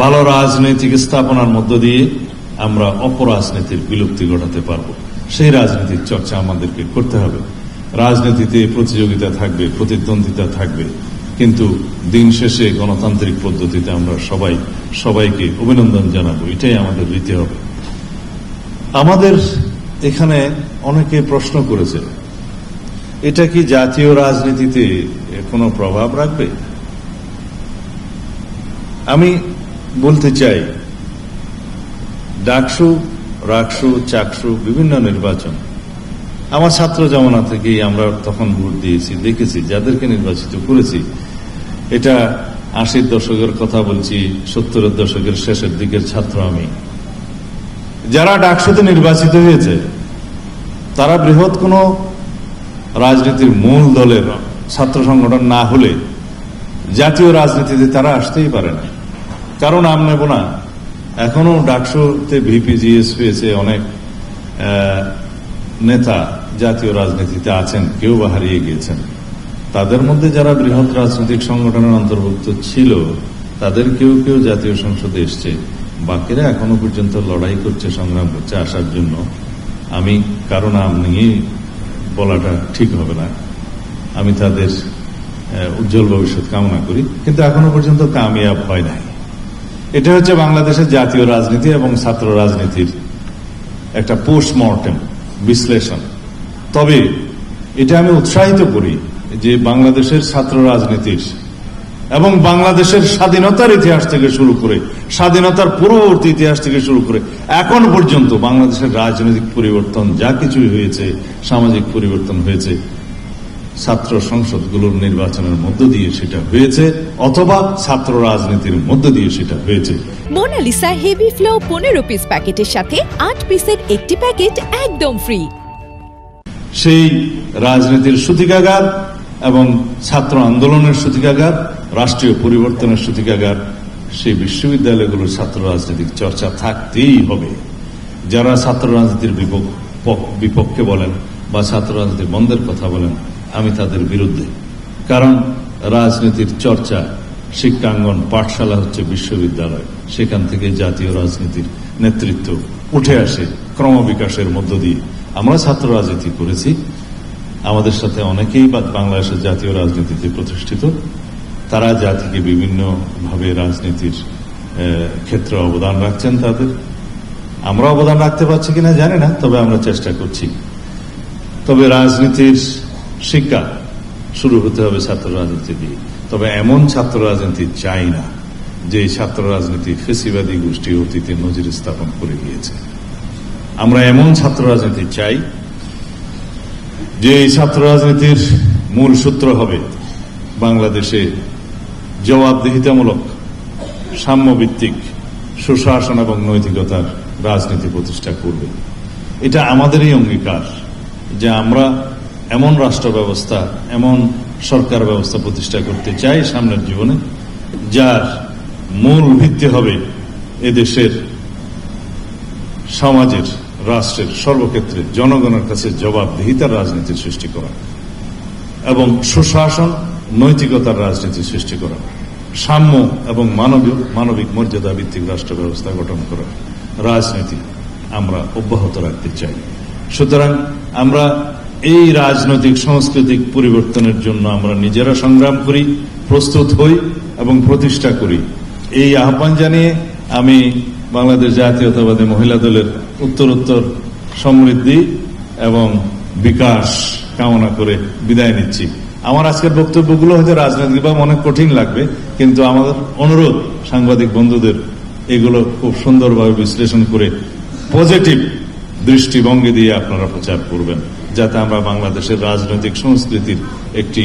ভালো রাজনৈতিক স্থাপনার মধ্য দিয়ে আমরা অপরাজনীতির বিলুপ্তি ঘটাতে পারব। সেই রাজনীতির চর্চা আমাদেরকে করতে হবে। রাজনীতিতে প্রতিযোগিতা থাকবে, প্রতিদ্বন্দ্বিতা থাকবে, কিন্তু দিন শেষে গণতান্ত্রিক পদ্ধতিতে আমরা সবাইকে অভিনন্দন জানাবো, এটাই আমাদের রীতি হবে। আমাদের এখানে অনেকে প্রশ্ন করেছে, এটা কি জাতীয় রাজনীতিতে কোনো প্রভাব রাখবে? আমি বলতে চাই, ডাকসু, রাকসু, চাকসু বিভিন্ন নির্বাচন আমার ছাত্র জমানা থেকেই আমরা তখন ভোট দিয়েছি, দেখেছি যাদেরকে নির্বাচিত করেছি। এটা 80-র দশকের কথা বলছি, 70-এর দশকের শেষের দিকের ছাত্র আমি। যারা ডাকসুতে নির্বাচিত হয়েছে তারা বৃহৎ কোন রাজনীতির মূল দলের ছাত্র সংগঠন না হলে জাতীয় রাজনীতিতে তারা আসতেই পারে না। কারণ আমি নেব না, এখনো ডাকসুতে ভিপি জিএস হয়েছে অনেক নেতা জাতীয় রাজনীতিতে আছেন, কেউ বা হারিয়ে গিয়েছেন। তাদের মধ্যে যারা বৃহৎ রাজনৈতিক সংগঠনের অন্তর্ভুক্ত ছিল তাদের কেউ কেউ জাতীয় সংসদে এসছে, বাকিরা এখনো পর্যন্ত লড়াই করছে, সংগ্রাম করছে আসার জন্য। আমি কারো নাম নিয়ে বলাটা ঠিক হবে না, আমি তাদের উজ্জ্বল ভবিষ্যৎ কামনা করি, কিন্তু এখনো পর্যন্ত কামিয়াব হয় নাই। এটা হচ্ছে বাংলাদেশের জাতীয় রাজনীতি এবং ছাত্র রাজনীতির একটা পোস্টমর্টেম বিশ্লেষণ। তবে এটা আমি উৎসাহিত করি যে বাংলাদেশের ছাত্র রাজনীতির এবং বাংলাদেশের স্বাধীনতার ইতিহাস থেকে শুরু করে, স্বাধীনতার পূর্ববর্তী ইতিহাস থেকে শুরু করে এখন পর্যন্ত বাংলাদেশের রাজনৈতিক পরিবর্তন যা কিছুই হয়েছে, সামাজিক পরিবর্তন হয়েছে, ছাত্র সংসদগুলোর নির্বাচনের মধ্য দিয়ে সেটা হয়েছে, অথবা ছাত্র রাজনীতির মধ্য দিয়ে সেটা হয়েছে। মোনালিসা হেভি ফ্লো 15 পিস প্যাকেটের সাথে 8 পিসের একটি প্যাকেট একদম ফ্রি। সেই রাজনীতির সূতিকাগার এবং ছাত্র আন্দোলনের সূতিকাগার, রাষ্ট্রীয় পরিবর্তনের সূতিকাগার, সেই বিশ্ববিদ্যালয়গুলোর ছাত্র রাজনীতিক চর্চা থাকতেই হবে। যারা ছাত্র রাজনীতির বিপক্ষে বলেন বা ছাত্র রাজনীতির বন্ধের কথা বলেন, আমি তাদের বিরুদ্ধে। কারণ রাজনীতির চর্চা শিক্ষাঙ্গন, পাঠশালা হচ্ছে বিশ্ববিদ্যালয়, সেখান থেকে জাতীয় রাজনীতির নেতৃত্ব উঠে আসে ক্রমবিকাশের মধ্য দিয়ে। আমরা ছাত্র রাজনীতি করেছি, আমাদের সাথে অনেকেই বাংলাদেশের জাতীয় রাজনীতিতে প্রতিষ্ঠিত, তারা জাতিকে বিভিন্নভাবে রাজনীতির ক্ষেত্রে অবদান রাখছেন। তাদের আমরা অবদান রাখতে পারছি কিনা জানি না, তবে আমরা চেষ্টা করছি। তবে রাজনীতির শিক্ষা শুরু হতে হবে ছাত্র রাজনীতি দিয়ে। তবে এমন ছাত্র রাজনীতি চাই না যে ছাত্র রাজনীতি ফেসিবাদী গোষ্ঠী অতীতে নজির স্থাপন করে গিয়েছে। আমরা এমন ছাত্র রাজনীতি চাই যে এই ছাত্র রাজনীতির মূল সূত্র হবে বাংলাদেশে জবাবদিহিতামূলক, সাম্যভিত্তিক, সুশাসন এবং নৈতিকতার রাজনীতি প্রতিষ্ঠা করবে। এটা আমাদেরই অঙ্গীকার যে আমরা এমন রাষ্ট্র ব্যবস্থা, এমন সরকার ব্যবস্থা প্রতিষ্ঠা করতে চাই সামনের জীবনে, যার মূল ভিত্তি হবে এদেশের সমাজের, রাষ্ট্রের সর্বক্ষেত্রে জনগণের কাছে জবাবদিহিতার রাজনীতি সৃষ্টি করা এবং সুশাসন, নৈতিকতার রাজনীতি সৃষ্টি করা, সাম্য এবং মানবিক মর্যাদা ভিত্তিক রাষ্ট্র ব্যবস্থা গঠন করা রাজনীতি আমরা অব্যাহত রাখতে চাই। সুতরাং আমরা এই রাজনৈতিক সাংস্কৃতিক পরিবর্তনের জন্য আমরা নিজেরা সংগ্রাম করি, প্রস্তুত হই এবং প্রতিষ্ঠা করি। এই আহ্বান জানিয়ে আমি বাংলাদেশ জাতীয়তাবাদী মহিলা দলের উত্তরোত্তর সমৃদ্ধি এবং বিকাশ কামনা করে বিদায় নিচ্ছি। আমার আজকের বক্তব্যগুলো হয়তো রাজনৈতিকভাবে অনেক কঠিন লাগবে, কিন্তু আমাদের অনুরোধ সাংবাদিক বন্ধুদের এগুলো খুব সুন্দরভাবে বিশ্লেষণ করে পজিটিভ দৃষ্টিভঙ্গি দিয়ে আপনারা প্রচার করবেন, যাতে আমরা বাংলাদেশের রাজনৈতিক সংস্কৃতির একটি